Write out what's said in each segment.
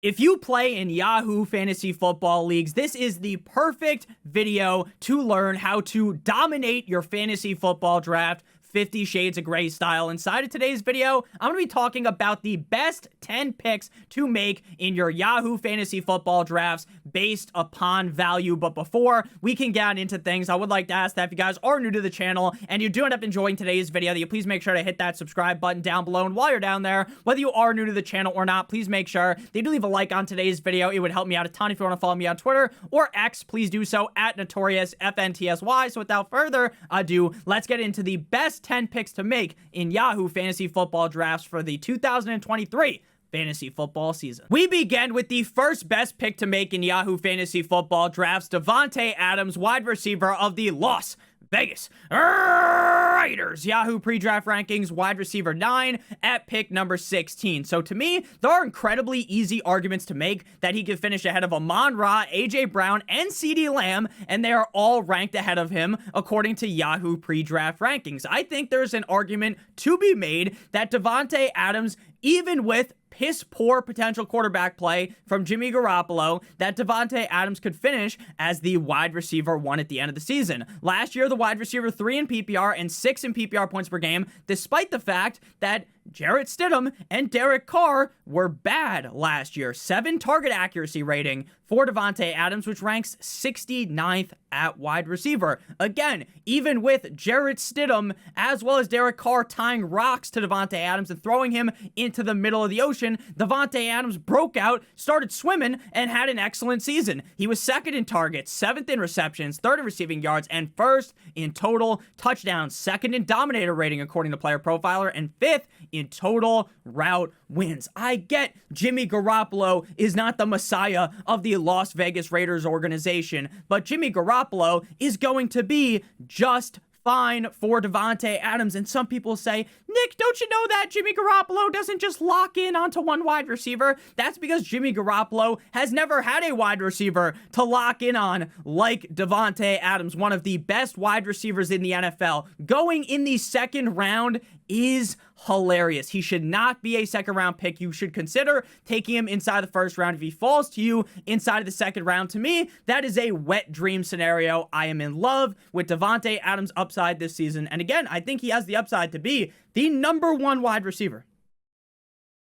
If you play in Yahoo Fantasy Football Leagues, this is the perfect video to learn how to dominate your fantasy football draft 50 Shades of Grey style. Inside of today's video, I'm going to be talking about the best 10 picks to make in your Yahoo Fantasy Football drafts based upon value. But before we can get into things, I would like to ask that if you guys are new to the channel and you do end up enjoying today's video, that you please make sure to hit that subscribe button down below. And while you're down there, whether you are new to the channel or not, please make sure that you do leave a like on today's video. It would help me out a ton. If you want to follow me on Twitter or X, please do so at NotoriousFantasy. So without further ado, let's get into the best 10 picks to make in Yahoo Fantasy Football drafts for the 2023 fantasy football season. We begin with the first best pick to make in Yahoo Fantasy Football drafts, Davante Adams, wide receiver of the Las Vegas Raiders. Yahoo pre-draft rankings, wide receiver 9 at pick number 16. So to me, there are incredibly easy arguments to make that he could finish ahead of Amon-Ra, AJ Brown, and CeeDee Lamb, and they are all ranked ahead of him according to Yahoo pre-draft rankings. I think there's an argument to be made that Davante Adams, even with piss poor potential quarterback play from Jimmy Garoppolo, that Davante Adams could finish as the wide receiver 1 at the end of the season. Last year, the wide receiver 3 in PPR and 6 in PPR points per game, despite the fact that Jarrett Stidham and Derek Carr were bad last year. 7 target accuracy rating for Davante Adams, which ranks 69th at wide receiver. Again, even with Jarrett Stidham as well as Derek Carr tying rocks to Davante Adams and throwing him into the middle of the ocean, Davante Adams broke out, started swimming, and had an excellent season. He was 2nd in targets, 7th in receptions, 3rd in receiving yards, and 1st in total touchdowns. 2nd in dominator rating according to Player Profiler, and 5th in total route wins. I get Jimmy Garoppolo is not the messiah of the Las Vegas Raiders organization, but Jimmy Garoppolo is going to be just fine for Davante Adams. And some people say, Nick, don't you know that Jimmy Garoppolo doesn't just lock in onto one wide receiver? That's because Jimmy Garoppolo has never had a wide receiver to lock in on like Davante Adams, one of the best wide receivers in the NFL. Going in the 2nd round is hilarious. He should not be a 2nd round pick. You should consider taking him inside the 1st round. If he falls to you inside of the 2nd round, to me, that is a wet dream scenario. I am in love with Davante Adams' upside this season. And again, I think he has the upside to be the number 1 wide receiver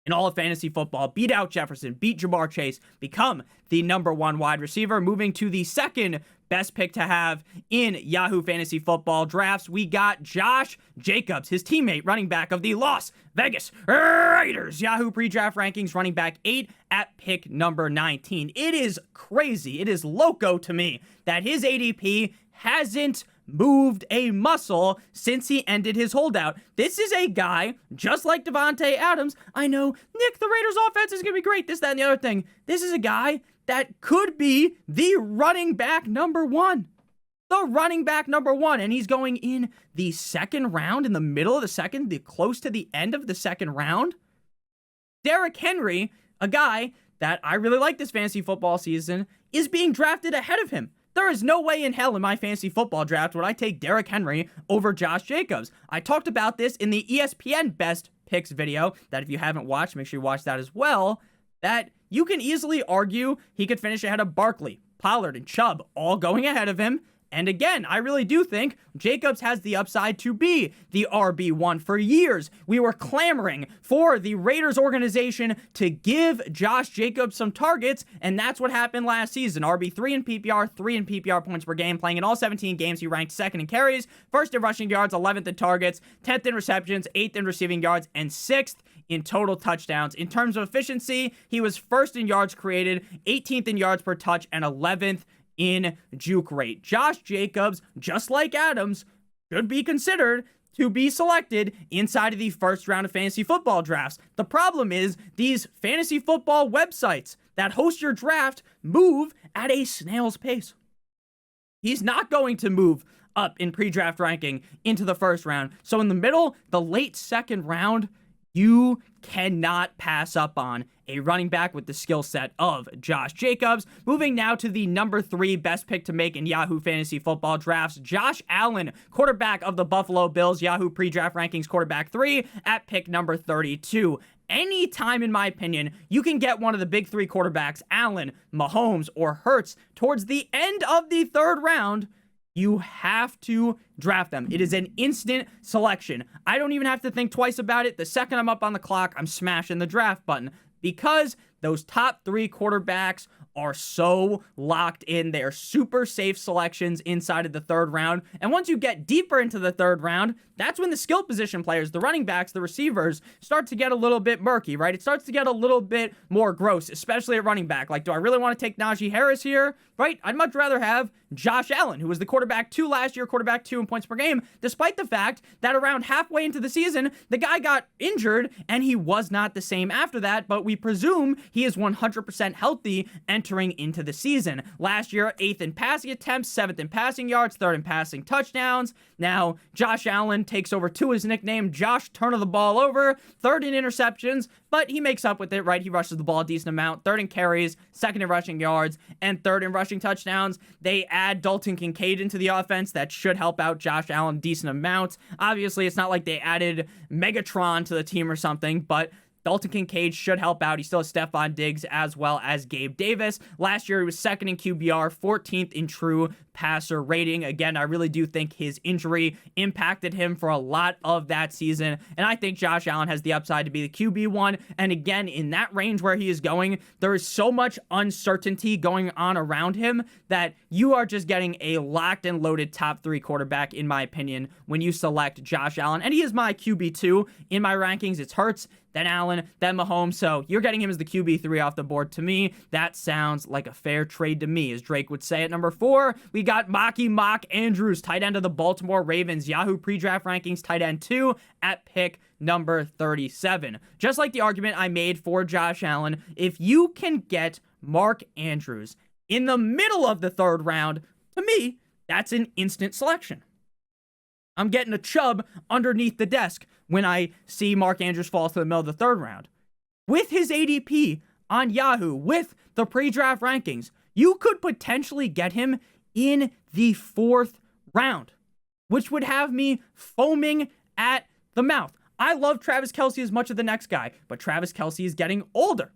in all of fantasy football. Beat out Jefferson, beat Jamar Chase, become the number 1 wide receiver. Moving to the 2nd best pick to have in Yahoo Fantasy Football drafts, we got Josh Jacobs, his teammate, running back of the Las Vegas Raiders. Yahoo pre-draft rankings, running back 8 at pick number 19. It is crazy. It is loco to me that his ADP hasn't moved a muscle since he ended his holdout. This is a guy, just like Davante Adams. I know, Nick, the Raiders offense is going to be great, this, that, and the other thing. This is a guy that could be the running back number 1. The running back number 1. And he's going in the 2nd round, in the middle of the 2nd, close to the end of the 2nd round. Derrick Henry, a guy that I really like this fantasy football season, is being drafted ahead of him. There is no way in hell in my fantasy football draft would I take Derrick Henry over Josh Jacobs. I talked about this in the ESPN Best Picks video, that if you haven't watched, make sure you watch that as well, that you can easily argue he could finish ahead of Barkley, Pollard, and Chubb, all going ahead of him. And again, I really do think Jacobs has the upside to be the RB1. For years, we were clamoring for the Raiders organization to give Josh Jacobs some targets, and that's what happened last season. RB3 in PPR, 3 in PPR points per game. Playing in all 17 games, he ranked 2nd in carries, 1st in rushing yards, 11th in targets, 10th in receptions, 8th in receiving yards, and 6th in total touchdowns. In terms of efficiency, he was 1st in yards created, 18th in yards per touch, and 11th in juke rate. Josh Jacobs, just like Adams, should be considered to be selected inside of the 1st round of fantasy football drafts. The problem is these fantasy football websites that host your draft move at a snail's pace. He's not going to move up in pre-draft ranking into the 1st round. So in the middle, the late 2nd round, you cannot pass up on a running back with the skill set of Josh Jacobs. Moving now to the number 3 best pick to make in Yahoo Fantasy Football drafts, Josh Allen, quarterback of the Buffalo Bills. Yahoo pre-draft rankings, quarterback 3 at pick number 32. anytime, in my opinion, you can get one of the big three quarterbacks, Allen, Mahomes, or Hurts, towards the end of the third round, you have to draft them. It is an instant selection. I don't even have to think twice about it. The second I'm up on the clock, I'm smashing the draft button because those top three quarterbacks are so locked in. They are super safe selections inside of the third round. And once you get deeper into the third round, that's when the skill position players, the running backs, the receivers, start to get a little bit murky, right? It starts to get a little bit more gross, especially at running back. Like, do I really want to take Najee Harris here, right? I'd much rather have Josh Allen, who was the quarterback 2 last year, quarterback 2 in points per game, despite the fact that around halfway into the season, the guy got injured and he was not the same after that, but we presume he is 100% healthy entering into the season. Last year, 8th in passing attempts, 7th in passing yards, 3rd in passing touchdowns. Now, Josh Allen takes over to his nickname, Josh Turn of the Ball Over, 3rd in interceptions, but he makes up with it, right? He rushes the ball a decent amount, 3rd in carries, 2nd in rushing yards, and 3rd in rushing touchdowns. They add Dalton Kincaid into the offense. That should help out Josh Allen a decent amount. Obviously, it's not like they added Megatron to the team or something, but Dalton Kincaid should help out. He still has Stephon Diggs as well as Gabe Davis. Last year, he was 2nd in QBR, 14th in true passer rating. Again, I really do think his injury impacted him for a lot of that season, and I think Josh Allen has the upside to be the QB1. And again, in that range where he is going, there is so much uncertainty going on around him that you are just getting a locked and loaded top 3 quarterback, in my opinion, when you select Josh Allen. And he is my QB2 in my rankings. It's Hurts, then Allen, then Mahomes. So you're getting him as the QB3 off the board. To me, that sounds like a fair trade to me, as Drake would say. At number 4, we got Mark Andrews, tight end of the Baltimore Ravens. Yahoo pre-draft rankings, tight end 2 at pick number 37. Just like the argument I made for Josh Allen, if you can get Mark Andrews in the middle of the third round, to me, that's an instant selection. I'm getting a chub underneath the desk when I see Mark Andrews fall to the middle of the third round. With his ADP on Yahoo, with the pre-draft rankings, you could potentially get him in the 4th round, which would have me foaming at the mouth. I love Travis Kelce as much as the next guy, but Travis Kelce is getting older.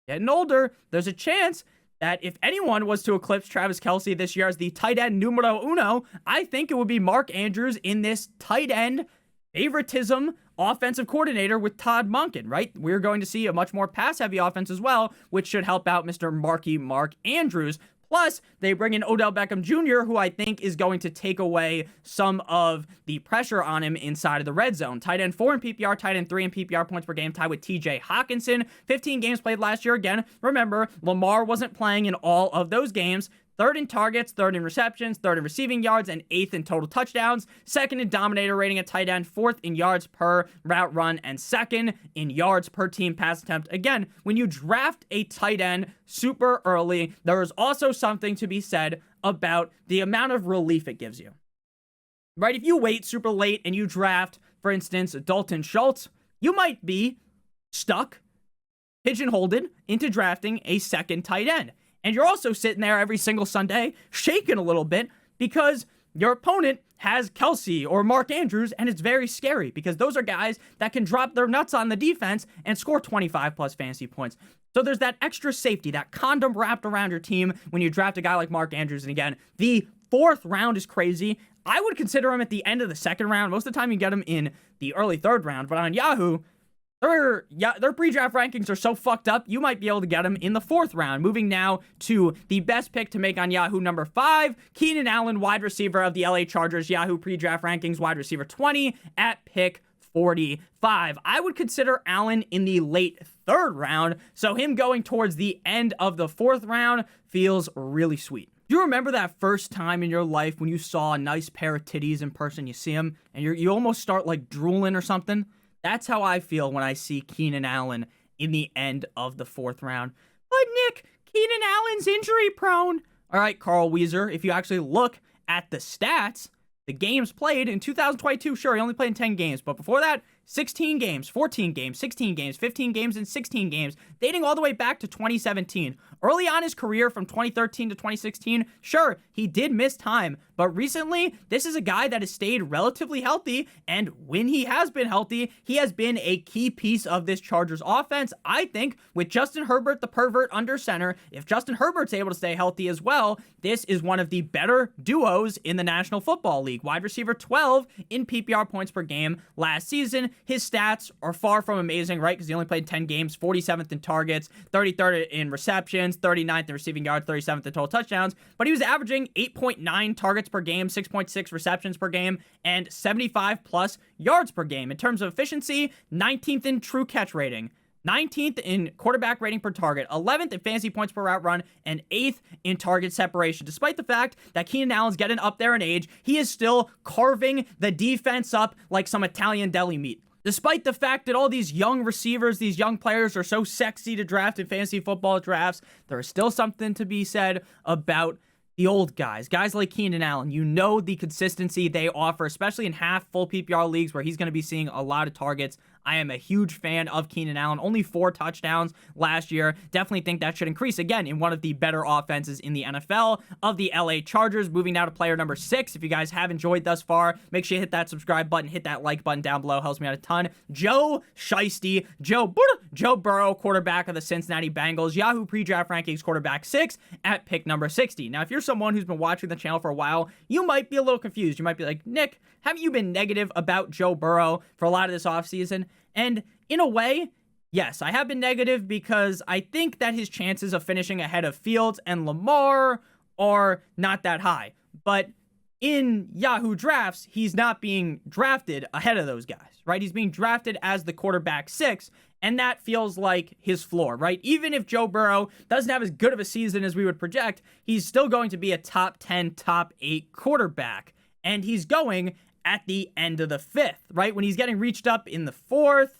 Getting older, there's a chance that if anyone was to eclipse Travis Kelce this year as the tight end numero uno, I think it would be Mark Andrews in this tight end favoritism offensive coordinator with Todd Monken, right? We're going to see a much more pass-heavy offense as well, which should help out Mr. Mark Andrews. Plus, they bring in Odell Beckham Jr., who I think is going to take away some of the pressure on him inside of the red zone. Tight end 4 in PPR, tight end 3 in PPR points per game, tied with TJ Hawkinson. 15 games played last year. Again, remember, Lamar wasn't playing in all of those games. 3rd in targets, 3rd in receptions, 3rd in receiving yards, and 8th in total touchdowns. 2nd in dominator rating at tight end, 4th in yards per route run, and 2nd in yards per team pass attempt. Again, when you draft a tight end super early, there is also something to be said about the amount of relief it gives you. Right? If you wait super late and you draft, for instance, Dalton Schultz, you might be stuck, pigeonholed into drafting a 2nd tight end. And you're also sitting there every single Sunday shaking a little bit because your opponent has Kelce or Mark Andrews, and it's very scary because those are guys that can drop their nuts on the defense and score 25-plus fantasy points. So there's that extra safety, that condom wrapped around your team when you draft a guy like Mark Andrews. And again, the 4th round is crazy. I would consider him at the end of the 2nd round. Most of the time you get him in the early 3rd round, but on Yahoo, their pre-draft rankings are so fucked up, you might be able to get them in the 4th round. Moving now to the best pick to make on Yahoo, number 5, Keenan Allen, wide receiver of the LA Chargers. Yahoo pre-draft rankings, wide receiver 20 at pick 45. I would consider Allen in the late 3rd round, so him going towards the end of the 4th round feels really sweet. Do you remember that first time in your life when you saw a nice pair of titties in person? You see them, and you almost start like drooling or something? That's how I feel when I see Keenan Allen in the end of the 4th round. But Nick, Keenan Allen's injury prone. All right, Carl Weezer, if you actually look at the stats, the games played in 2022, sure, he only played in 10 games, but before that, 16 games, 14 games, 16 games, 15 games, and 16 games, dating all the way back to 2017. Early on his career from 2013 to 2016, sure, he did miss time, but recently, this is a guy that has stayed relatively healthy, and when he has been healthy, he has been a key piece of this Chargers offense. I think with Justin Herbert, the pervert, under center, if Justin Herbert's able to stay healthy as well, this is one of the better duos in the National Football League. Wide receiver 12 in PPR points per game last season. His stats are far from amazing, right? Because he only played 10 games, 47th in targets, 33rd in receptions, 39th in receiving yards, 37th in total touchdowns. But he was averaging 8.9 targets per game, 6.6 receptions per game, and 75 plus yards per game. In terms of efficiency, 19th in true catch rating, 19th in quarterback rating per target, 11th in fantasy points per route run, and 8th in target separation. Despite the fact that Keenan Allen's getting up there in age, he is still carving the defense up like some Italian deli meat. Despite the fact that all these young receivers, these young players are so sexy to draft in fantasy football drafts, there is still something to be said about the old guys like Keenan Allen. You know the consistency they offer, especially in half full PPR leagues where he's going to be seeing a lot of targets. I am a huge fan of Keenan Allen. Only 4 touchdowns last year. Definitely think that should increase again in one of the better offenses in the NFL of the LA Chargers. Moving now to player number 6. If you guys have enjoyed thus far, make sure you hit that subscribe button, hit that like button down below. Helps me out a ton. Joe Burrow, quarterback of the Cincinnati Bengals. Yahoo pre-draft rankings quarterback 6 at pick number 60. Now, if you're someone who's been watching the channel for a while, you might be a little confused. You might be like, Nick, haven't you been negative about Joe Burrow for a lot of this offseason? And in a way, yes, I have been negative because I think that his chances of finishing ahead of Fields and Lamar are not that high. But in Yahoo drafts, he's not being drafted ahead of those guys, right? He's being drafted as the quarterback 6, and that feels like his floor, right? Even if Joe Burrow doesn't have as good of a season as we would project, he's still going to be a top 10, top 8 quarterback. And he's going at the end of the 5th, right? When he's getting reached up in the 4th,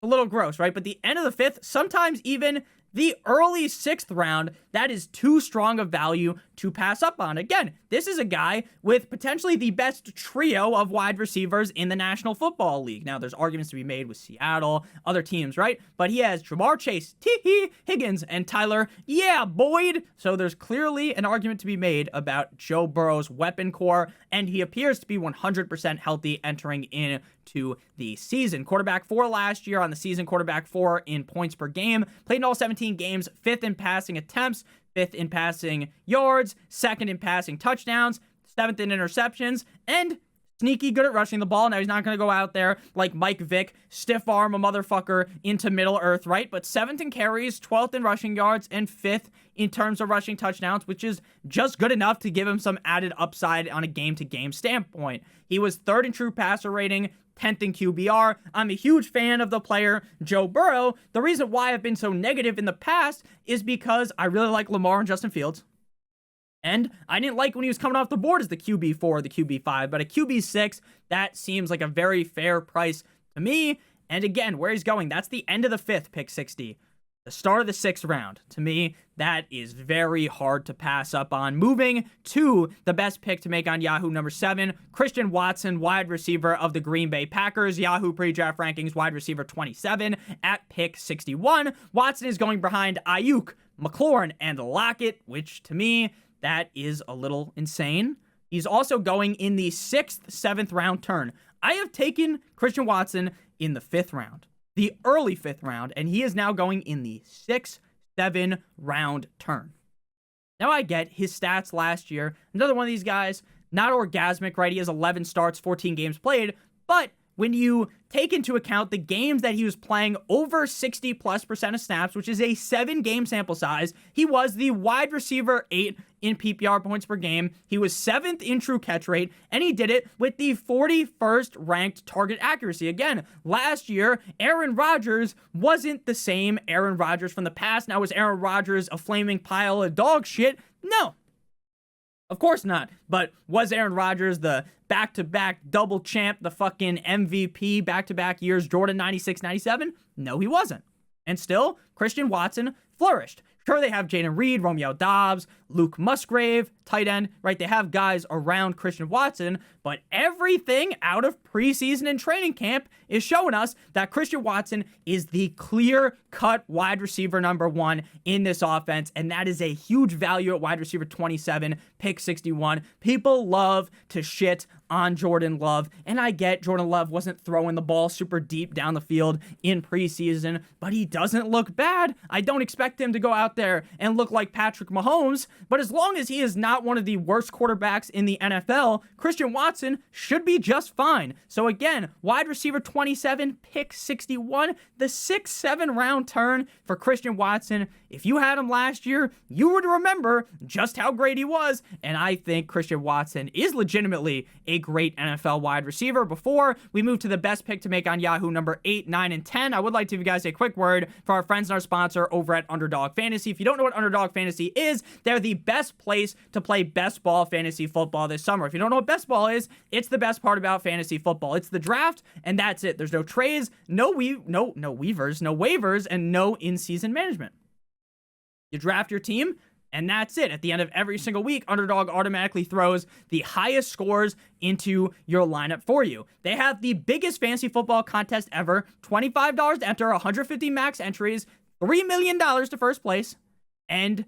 a little gross, right? But the end of the 5th, sometimes even the early 6th round, that is too strong of value to pass up on. Again, this is a guy with potentially the best trio of wide receivers in the National Football League. Now, there's arguments to be made with Seattle, other teams, right? But he has Jamar Chase, T.H. Higgins, and Tyler, Boyd. So there's clearly an argument to be made about Joe Burrow's weapon core, and he appears to be 100% healthy entering into the season. Quarterback 4 last year on the season, quarterback 4 in points per game, played in all 17 games, 5th in passing attempts, 5th in passing yards, 2nd in passing touchdowns, 7th in interceptions, and sneaky good at rushing the ball. Now, he's not going to go out there like Mike Vick, stiff arm a motherfucker into Middle Earth, right? But 7th in carries, 12th in rushing yards, and 5th in terms of rushing touchdowns, which is just good enough to give him some added upside on a game-to-game standpoint. He was 3rd in true passer rating, 10th in QBR. I'm a huge fan of the player Joe Burrow. The reason why I've been so negative in the past is because I really like Lamar and Justin Fields. And I didn't like when he was coming off the board as the QB4 or the QB5, but a QB6, that seems like a very fair price to me. And again, where he's going, that's the end of the 5th, pick 60. The start of the 6th round. To me, that is very hard to pass up on. Moving to the best pick to make on Yahoo, number 7, Christian Watson, wide receiver of the Green Bay Packers. Yahoo pre-draft rankings, wide receiver 27 at pick 61. Watson is going behind Ayuk, McLaurin, and Lockett, which to me, that is a little insane. He's also going in the 6th, 7th round turn. I have taken Christian Watson in the 5th round, the early 5th round, and he is now going in the 6th, 7th round turn. Now I get his stats last year. Another one of these guys, not orgasmic, right? He has 11 starts, 14 games played, but when you take into account the games that he was playing over 60+% of snaps, which is a 7-game sample size, he was the wide receiver 8 in PPR points per game. He was 7th in true catch rate, and he did it with the 41st ranked target accuracy. Again, last year, Aaron Rodgers wasn't the same Aaron Rodgers from the past. Now, was Aaron Rodgers a flaming pile of dog shit? No. Of course not. But was Aaron Rodgers the back-to-back double champ, the fucking MVP back-to-back years, Jordan 96-97? No, he wasn't. And still, Christian Watson flourished. Sure, they have Jaden Reed, Romeo Dobbs, Luke Musgrave, tight end, right? They have guys around Christian Watson, but everything out of preseason and training camp is showing us that Christian Watson is the clear-cut wide receiver number 1 in this offense, and that is a huge value at wide receiver 27, pick 61. People love to shit on Jordan Love, and I get Jordan Love wasn't throwing the ball super deep down the field in preseason, but he doesn't look bad. I don't expect him to go out there and look like Patrick Mahomes, but as long as he is not one of the worst quarterbacks in the NFL, Christian Watson should be just fine. So again, wide receiver 27, pick 61, the 6-7 round turn for Christian Watson. If you had him last year, you would remember just how great he was, and I think Christian Watson is legitimately a great NFL wide receiver. Before we move to the best pick to make on Yahoo, number 8, 9, and 10, I would like to give you guys a quick word for our friends and our sponsor over at Underdog Fantasy. If you don't know what Underdog Fantasy is, they're the best place to play best ball fantasy football this summer. If you don't know what best ball is, it's the best part about fantasy football. It's the draft, and that's it. There's no trades, no waivers, and no in-season management. You draft your team, and that's it. At the end of every single week, Underdog automatically throws the highest scores into your lineup for you. They have the biggest fantasy football contest ever. $25 to enter, 150 max entries, $3 million to first place, and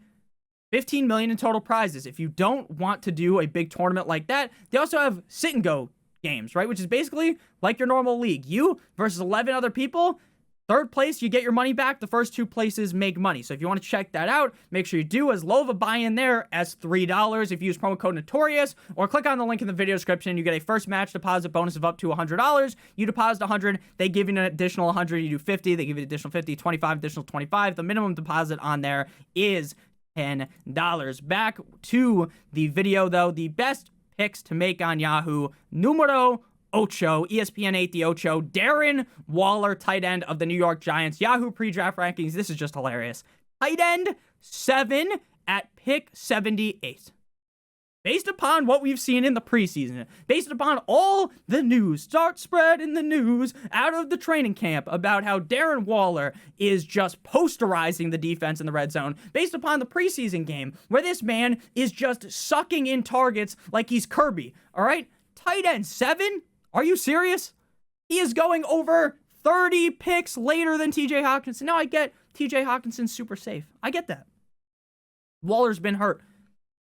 $15 million in total prizes. If you don't want to do a big tournament like that, they also have sit and go games, right? Which is basically like your normal league. You versus 11 other people. Third place, you get your money back. The first 2 places make money. So if you want to check that out, make sure you do as low of a buy-in there as $3 if you use promo code Notorious, or click on the link in the video description. You get a first match deposit bonus of up to $100. You deposit $100, they give you an additional $100. You do $50, they give you an additional $50, $25, additional $25. The minimum deposit on there is $10. Back to the video, though. The best picks to make on Yahoo, numero Ocho, ESPN 8 the Ocho, Darren Waller, tight end of the New York Giants. Yahoo pre-draft rankings, this is just hilarious. Tight end 7 at pick 78. Based upon what we've seen in the preseason, based upon all the news, start spreading the news out of the training camp about how Darren Waller is just posterizing the defense in the red zone, based upon the preseason game where this man is just sucking in targets like he's Kirby, all right? Tight end 7? Are you serious? He is going over 30 picks later than TJ Hockenson. Now, I get TJ Hawkinson's super safe. I get that. Waller's been hurt.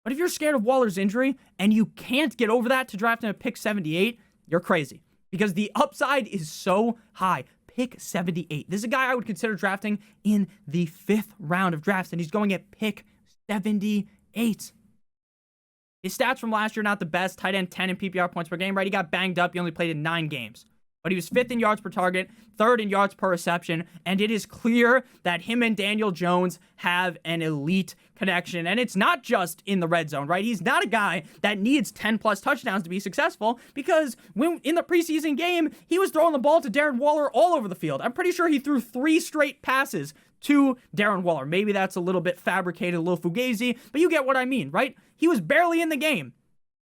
But if you're scared of Waller's injury and you can't get over that to draft him at pick 78, you're crazy. Because the upside is so high. Pick 78. This is a guy I would consider drafting in the 5th round of drafts, and he's going at pick 78. His stats from last year, not the best. Tight end 10 in PPR points per game, right? He got banged up. He only played in 9 games. But he was 5th in yards per target, 3rd in yards per reception, and it is clear that him and Daniel Jones have an elite connection. And it's not just in the red zone, right? He's not a guy that needs 10-plus touchdowns to be successful, because when in the preseason game, he was throwing the ball to Darren Waller all over the field. I'm pretty sure he threw 3 straight passes to Darren Waller. Maybe that's a little bit fabricated, a little fugazi, but you get what I mean, right? He was barely in the game,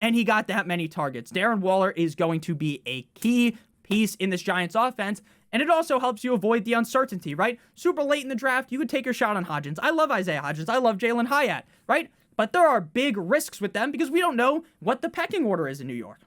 and he got that many targets. Darren Waller is going to be a key piece in this Giants offense, and it also helps you avoid the uncertainty, right? Super late in the draft, you could take your shot on Hodgins. I love Isaiah Hodgins. I love Jalen Hyatt, right? But there are big risks with them because we don't know what the pecking order is in New York.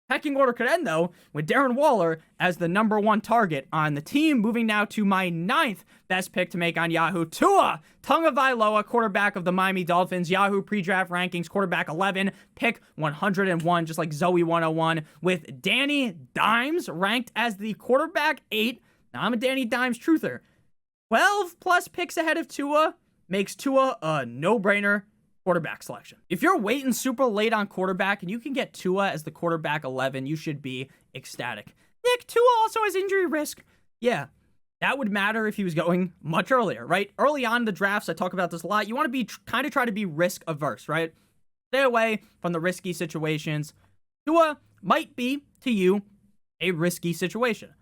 Pecking order could end, though, with Darren Waller as the number 1 target on the team. Moving now to my 9th best pick to make on Yahoo, Tua Tagovailoa, quarterback of the Miami Dolphins. Yahoo pre-draft rankings, quarterback 11, pick 101, just like Zoe 101, with Danny Dimes ranked as the quarterback 8. Now, I'm a Danny Dimes truther. 12-plus picks ahead of Tua makes Tua a no-brainer quarterback selection. If you're waiting super late on quarterback and you can get Tua as the quarterback 11, you should be ecstatic. Nick, Tua also has injury risk. Yeah, that would matter if he was going much earlier, right? Early on in the drafts, I talk about this a lot. You want to be kind of try to be risk averse, right? Stay away from the risky situations. Tua might be, to you, a risky situation.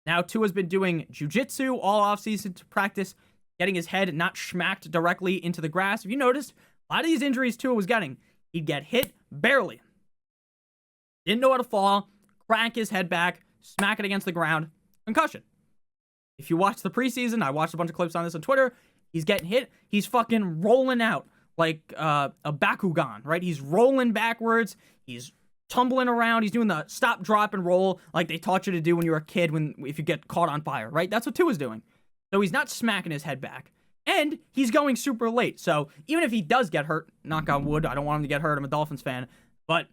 Now, Tua's been doing jiu-jitsu all offseason to practice getting his head not smacked directly into the grass. If you noticed, a lot of these injuries Tua was getting, he'd get hit barely. Didn't know how to fall, crank his head back, smack it against the ground, concussion. If you watch the preseason, I watched a bunch of clips on this on Twitter, He's getting hit. He's fucking rolling out like a Bakugan, right? He's rolling backwards. He's tumbling around. He's doing the stop, drop, and roll like they taught you to do when you were a kid if you get caught on fire, right? That's what Tua's doing. So he's not smacking his head back. And he's going super late. So even if he does get hurt, knock on wood, I don't want him to get hurt. I'm a Dolphins fan. But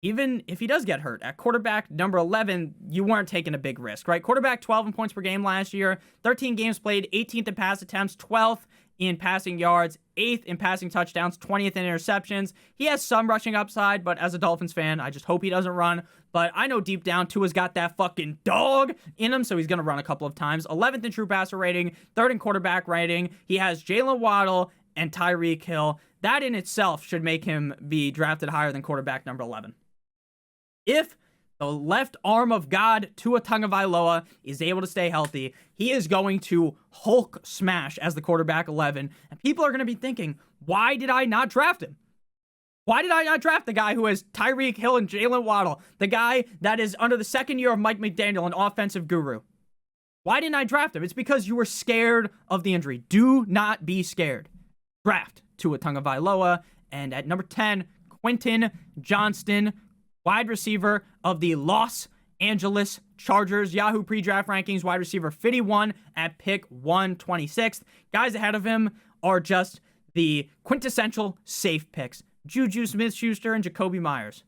even if he does get hurt, at quarterback number 11, you weren't taking a big risk, right? Quarterback 12 in points per game last year, 13 games played, 18th in pass attempts, 12th in passing yards, 8th in passing touchdowns, 20th in interceptions. He has some rushing upside, but as a Dolphins fan, I just hope he doesn't run. But I know deep down, Tua's got that fucking dog in him, so he's going to run a couple of times. 11th in true passer rating, 3rd in quarterback rating. He has Jalen Waddle and Tyreek Hill. That in itself should make him be drafted higher than quarterback number 11. If the left arm of God, Tua Tagovailoa, is able to stay healthy, he is going to Hulk smash as the quarterback 11. And people are going to be thinking, why did I not draft him? Why did I not draft the guy who has Tyreek Hill and Jalen Waddle, the guy that is under the second year of Mike McDaniel, an offensive guru? Why didn't I draft him? It's because you were scared of the injury. Do not be scared. Draft Tua Tagovailoa. And at number 10, Quentin Johnston, wide receiver of the Los Angeles Chargers. Yahoo pre-draft rankings, wide receiver 51 at pick 126. Guys ahead of him are just the quintessential safe picks. Juju Smith-Schuster and Jacoby Myers.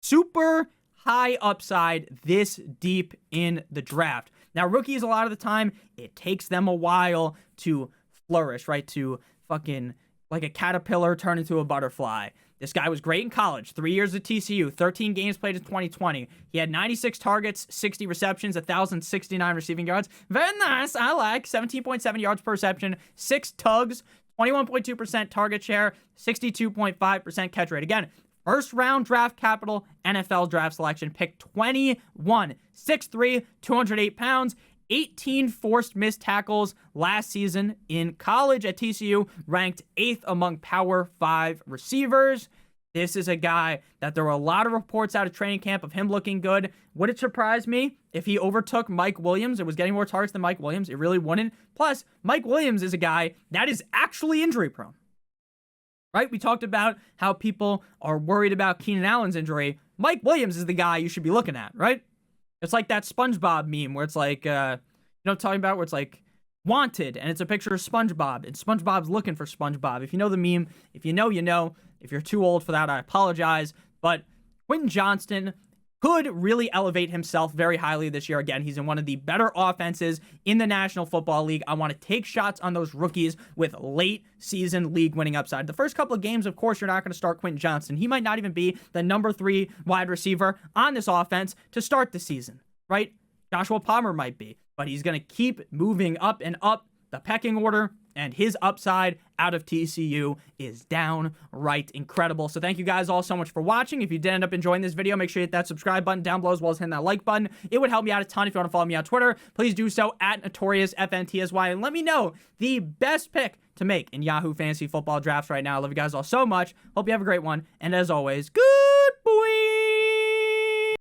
Super high upside this deep in the draft. Now, rookies, a lot of the time, it takes them a while to flourish, right? To fucking, like a caterpillar, turn into a butterfly. This guy was great in college. 3 years at TCU, 13 games played in 2020. He had 96 targets, 60 receptions, 1,069 receiving yards. Very nice. I like 17.7 yards per reception, 6 tugs, 21.2% target share, 62.5% catch rate. Again, first round draft capital, NFL draft selection, pick 21, 6'3", 208 pounds, 18 forced missed tackles last season in college at TCU, ranked 8th among Power 5 receivers. This is a guy that there were a lot of reports out of training camp of him looking good. Would it surprise me if he overtook Mike Williams and was getting more targets than Mike Williams? It really wouldn't. Plus, Mike Williams is a guy that is actually injury prone, right? We talked about how people are worried about Keenan Allen's injury. Mike Williams is the guy you should be looking at, right? It's like that SpongeBob meme where it's like, you know what I'm talking about? Where it's like, wanted, and it's a picture of SpongeBob, and SpongeBob's looking for SpongeBob. If you know the meme, if you know, you know. If you're too old for that, I apologize. But Quentin Johnston could really elevate himself very highly this year. Again, he's in one of the better offenses in the National Football League. I want to take shots on those rookies with late season league winning upside. The first couple of games, of course, you're not going to start Quentin Johnston. He might not even be the number 3 wide receiver on this offense to start the season, right? Joshua Palmer might be, but he's going to keep moving up and up the pecking order, and his upside out of TCU is downright incredible. So thank you guys all so much for watching. If you did end up enjoying this video, make sure you hit that subscribe button down below, as well as hitting that like button. It would help me out a ton. If you want to follow me on Twitter, please do so at NotoriousFantasy, and let me know the best pick to make in Yahoo Fantasy Football drafts right now. I love you guys all so much. Hope you have a great one, and as always, good.